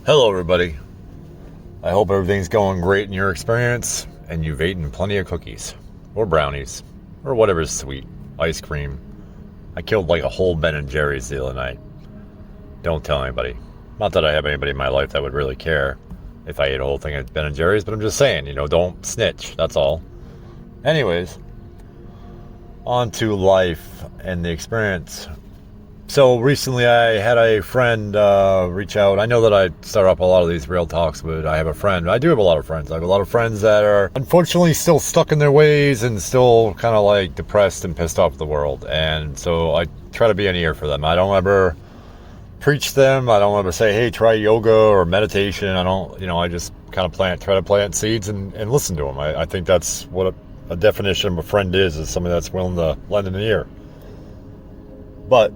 Hello, everybody. I hope everything's going great in your experience and you've eaten plenty of cookies or brownies or whatever's sweet, ice cream. I killed like a whole Ben & Jerry's the other night. Don't tell anybody. Not that I have anybody in my life that would really care if I ate a whole thing of Ben & Jerry's, but I'm just saying, don't snitch. That's all. Anyways, on to life and the experience. So recently I had a friend reach out. I know that I start up a lot of these real talks, but I have a friend. I do have a lot of friends. I have a lot of friends that are unfortunately still stuck in their ways and still kind of like depressed and pissed off at the world. And so I try to be an ear for them. I don't ever preach to them. I don't ever say, hey, try yoga or meditation. I don't, I just kind of try to plant seeds and listen to them. I think that's what a definition of a friend is somebody that's willing to lend an ear. But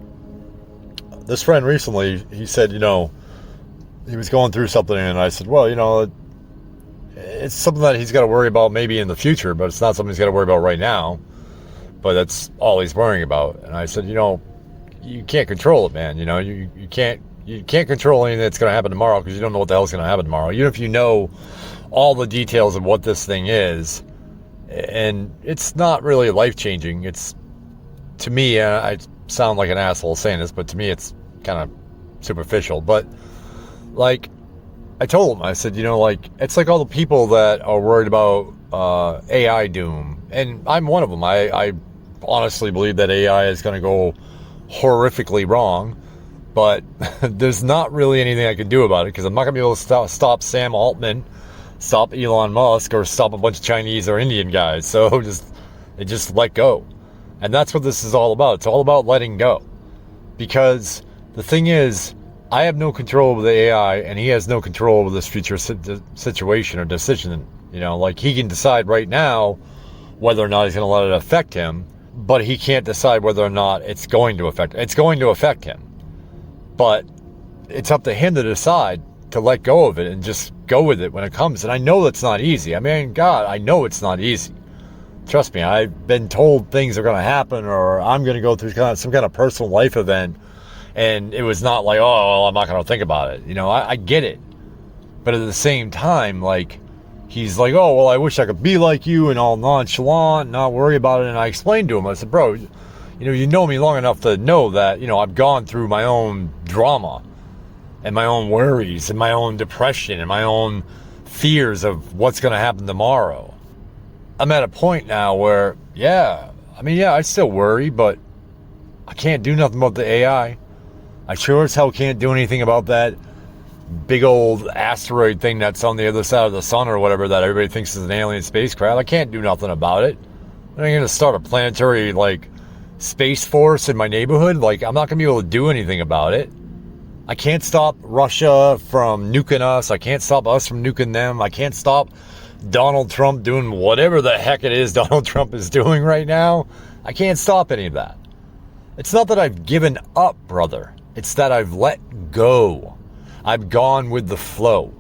this friend recently, he said, he was going through something, and I said, well, it's something that he's got to worry about maybe in the future, but it's not something he's got to worry about right now. But that's all he's worrying about. And I said, you can't control it, man. You can't control anything that's going to happen tomorrow because you don't know what the hell's going to happen tomorrow. Even if you know all the details of what this thing is, and it's not really life-changing. It's, to me, I sound like an asshole saying this, but to me it's kind of superficial. But like I told him, I said, it's like all the people that are worried about AI doom, and I'm one of them. I honestly believe that AI is going to go horrifically wrong, but there's not really anything I can do about it because I'm not going to be able to stop Sam Altman, stop Elon Musk, or stop a bunch of Chinese or Indian guys. So just let go. And that's what this is all about. It's all about letting go. Because the thing is, I have no control over the AI, and he has no control over this future situation or decision. He can decide right now whether or not he's going to let it affect him, but he can't decide whether or not it's going to affect him. It's going to affect him. But it's up to him to decide to let go of it and just go with it when it comes. And I know that's not easy. I mean, God, I know it's not easy. Trust me, I've been told things are going to happen, or I'm going to go through some kind of personal life event, and it was not like, oh, well, I'm not going to think about it. I get it. But at the same time, he's like, oh, well, I wish I could be like you, and all nonchalant, not worry about it. And I explained to him, I said, bro, you know me long enough to know that, I've gone through my own drama and my own worries and my own depression and my own fears of what's going to happen tomorrow. I'm at a point now where, I still worry, but I can't do nothing about the AI. I sure as hell can't do anything about that big old asteroid thing that's on the other side of the sun or whatever that everybody thinks is an alien spacecraft. I can't do nothing about it. I'm going to start a planetary, space force in my neighborhood. I'm not going to be able to do anything about it. I can't stop Russia from nuking us. I can't stop us from nuking them. I can't stop Donald Trump doing whatever the heck it is Donald Trump is doing right now. I can't stop any of that. It's not that I've given up, brother. It's that I've let go. I've gone with the flow.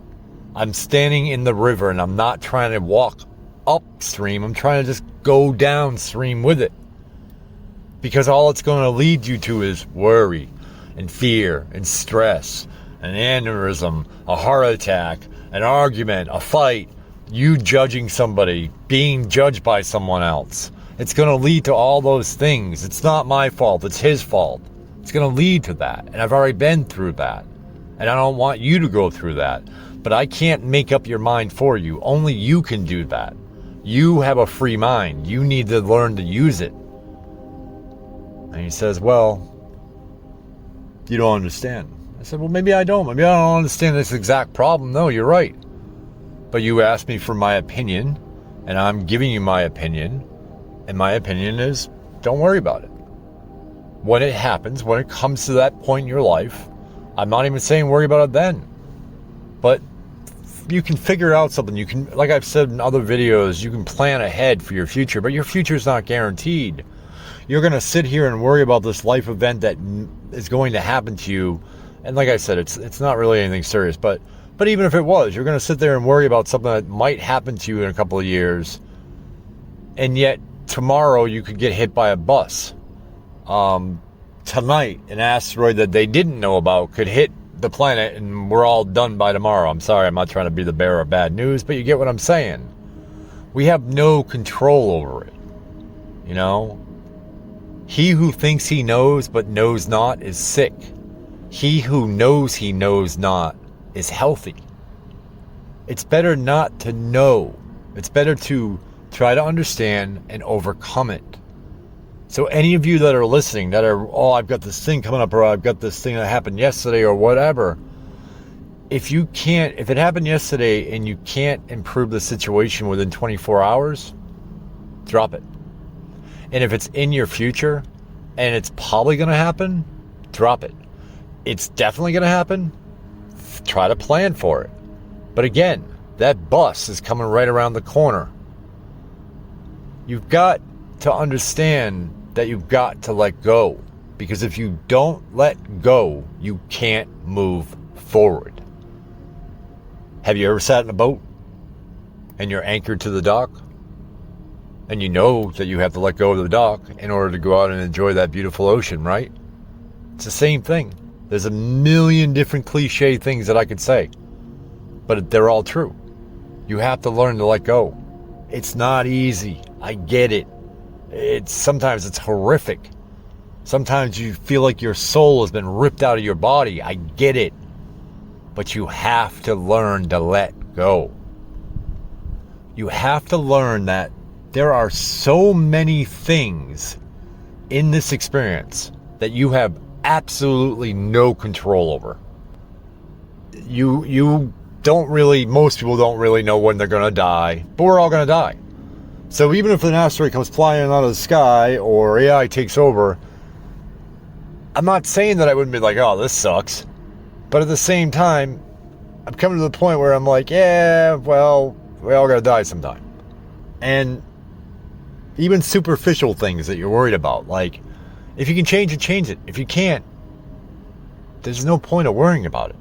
I'm standing in the river and I'm not trying to walk upstream. I'm trying to just go downstream with it. Because all it's going to lead you to is worry and fear and stress, an aneurysm, a heart attack, an argument, a fight, you judging somebody, being judged by someone else. It's going to lead to all those things. It's not my fault. It's his fault. It's going to lead to that. And I've already been through that. And I don't want you to go through that. But I can't make up your mind for you. Only you can do that. You have a free mind. You need to learn to use it. And he says, well, you don't understand. I said, well, maybe I don't. Maybe I don't understand this exact problem. No, you're right. But you asked me for my opinion, and I'm giving you my opinion, and my opinion is don't worry about it. When it happens, when it comes to that point in your life, I'm not even saying worry about it then, but you can figure out something. You can, like I've said in other videos, you can plan ahead for your future, but your future is not guaranteed. You're going to sit here and worry about this life event that is going to happen to you, and like I said, it's not really anything serious, but even if it was, you're going to sit there and worry about something that might happen to you in a couple of years, and yet tomorrow you could get hit by a bus. Tonight, an asteroid that they didn't know about could hit the planet and we're all done by tomorrow. I'm sorry, I'm not trying to be the bearer of bad news, but you get what I'm saying. We have no control over it. You know? He who thinks he knows but knows not is sick. He who knows he knows not is healthy. It's better not to know. It's better to try to understand and overcome it. So any of you that are listening, that are, oh, I've got this thing coming up, or I've got this thing that happened yesterday, or whatever, if it happened yesterday and you can't improve the situation within 24 hours, drop it. And if it's in your future and it's probably going to happen, drop it. It's definitely going to happen, try to plan for it. But again, that bus is coming right around the corner. You've got to understand that you've got to let go. Because if you don't let go, you can't move forward. Have you ever sat in a boat and you're anchored to the dock? And you know that you have to let go of the dock in order to go out and enjoy that beautiful ocean, right? It's the same thing. There's a million different cliche things that I could say, but they're all true. You have to learn to let go. It's not easy. I get it. Sometimes it's horrific. Sometimes you feel like your soul has been ripped out of your body. I get it. But you have to learn to let go. You have to learn that there are so many things in this experience that you have absolutely no control over. Most people don't really know when they're going to die, but we're all going to die. So even if an asteroid comes flying out of the sky or AI takes over, I'm not saying that I wouldn't be like, oh, this sucks. But at the same time, I'm coming to the point where I'm like, yeah, well, we all got to die sometime. And even superficial things that you're worried about, like, if you can change it, change it. If you can't, there's no point of worrying about it.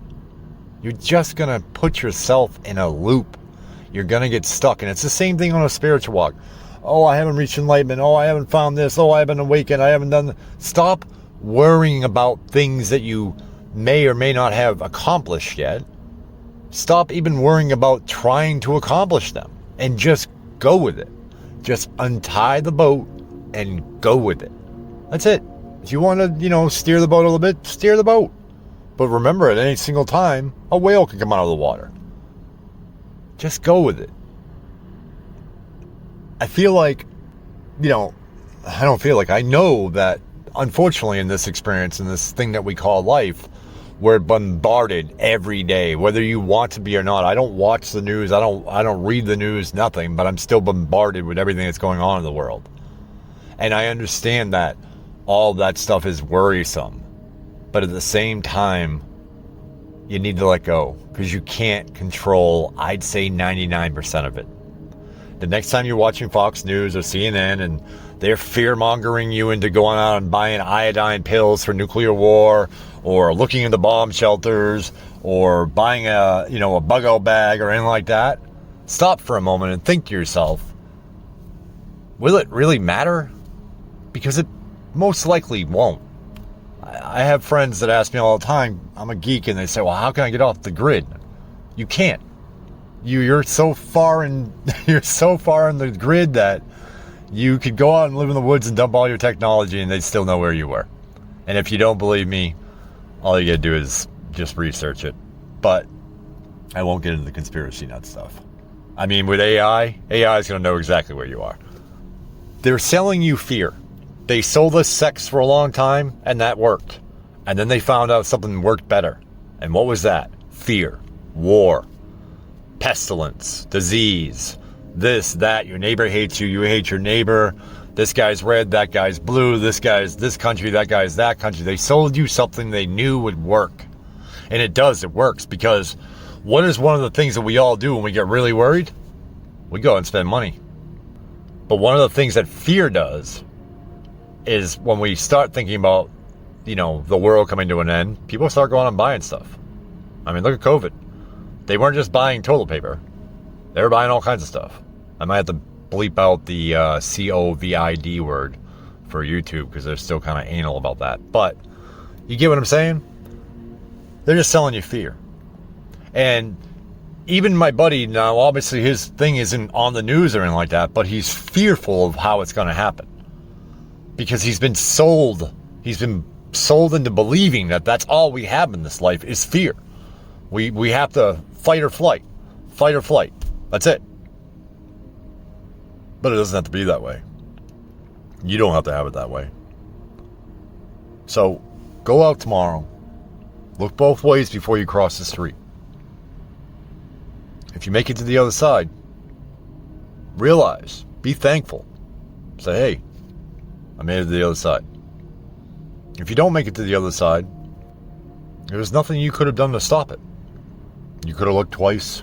You're just going to put yourself in a loop. You're going to get stuck. And it's the same thing on a spiritual walk. Oh, I haven't reached enlightenment. Oh, I haven't found this. Oh, I haven't awakened. I haven't done... Stop worrying about things that you may or may not have accomplished yet. Stop even worrying about trying to accomplish them. And just go with it. Just untie the boat and go with it. That's it. If you want to, steer the boat a little bit, steer the boat. But remember, at any single time, a whale can come out of the water. Just go with it. I know that, unfortunately, in this experience, in this thing that we call life, we're bombarded every day, whether you want to be or not. I don't watch the news. I don't read the news, nothing, but I'm still bombarded with everything that's going on in the world. And I understand that all that stuff is worrisome. But at the same time, you need to let go, because you can't control, I'd say, 99% of it. The next time you're watching Fox News or CNN and they're fear-mongering you into going out and buying iodine pills for nuclear war, or looking into bomb shelters, or buying a bug-out bag or anything like that, stop for a moment and think to yourself, will it really matter? Because it most likely won't. I have friends that ask me all the time, I'm a geek, and they say, well, how can I get off the grid? You can't. You're so far in the grid that you could go out and live in the woods and dump all your technology and they'd still know where you were. And if you don't believe me, all you gotta do is just research it. But I won't get into the conspiracy nut stuff. I mean, with AI is gonna know exactly where you are. They're selling you fear. They sold us sex for a long time, and that worked. And then they found out something worked better. And what was that? Fear, war, pestilence, disease, this, that. Your neighbor hates you, you hate your neighbor. This guy's red, that guy's blue, this guy's this country, that guy's that country. They sold you something they knew would work. And it does, it works, because what is one of the things that we all do when we get really worried? We go and spend money. But one of the things that fear does is when we start thinking about, the world coming to an end, people start going and buying stuff. I mean, look at COVID. They weren't just buying toilet paper. They were buying all kinds of stuff. I might have to bleep out the COVID word for YouTube, because they're still kind of anal about that. But you get what I'm saying? They're just selling you fear. And even my buddy, now obviously his thing isn't on the news or anything like that, but he's fearful of how it's going to happen. Because he's been sold into believing that that's all we have in this life is fear. We have to fight or flight. Fight or flight. That's it. But it doesn't have to be that way. You don't have to have it that way. So go out tomorrow. Look both ways before you cross the street. If you make it to the other side, realize, be thankful. Say, hey, I made it to the other side. If you don't make it to the other side, there's nothing you could have done to stop it. You could have looked twice.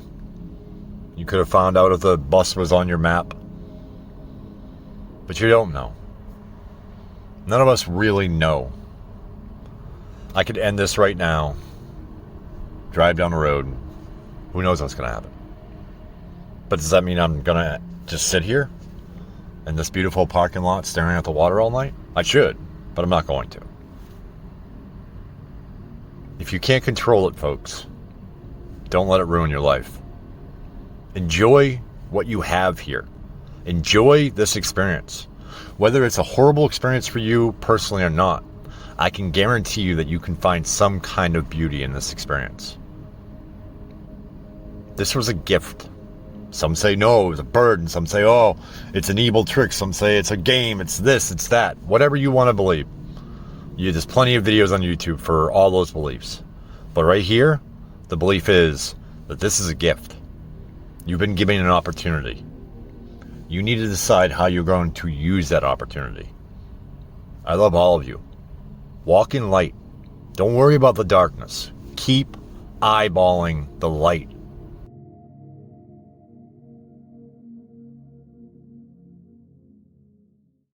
You could have found out if the bus was on your map. But you don't know. None of us really know. I could end this right now, drive down the road, who knows what's going to happen. But does that mean I'm going to just sit here in this beautiful parking lot staring at the water all night? I should, but I'm not going to. If you can't control it, folks, don't let it ruin your life. Enjoy what you have here. Enjoy this experience. Whether it's a horrible experience for you personally or not, I can guarantee you that you can find some kind of beauty in this experience. This was a gift. Some say no, it was a burden. Some say, oh, it's an evil trick. Some say it's a game. It's this, it's that. Whatever you want to believe. There's plenty of videos on YouTube for all those beliefs. But right here, the belief is that this is a gift. You've been given an opportunity. You need to decide how you're going to use that opportunity. I love all of you. Walk in light. Don't worry about the darkness. Keep eyeballing the light.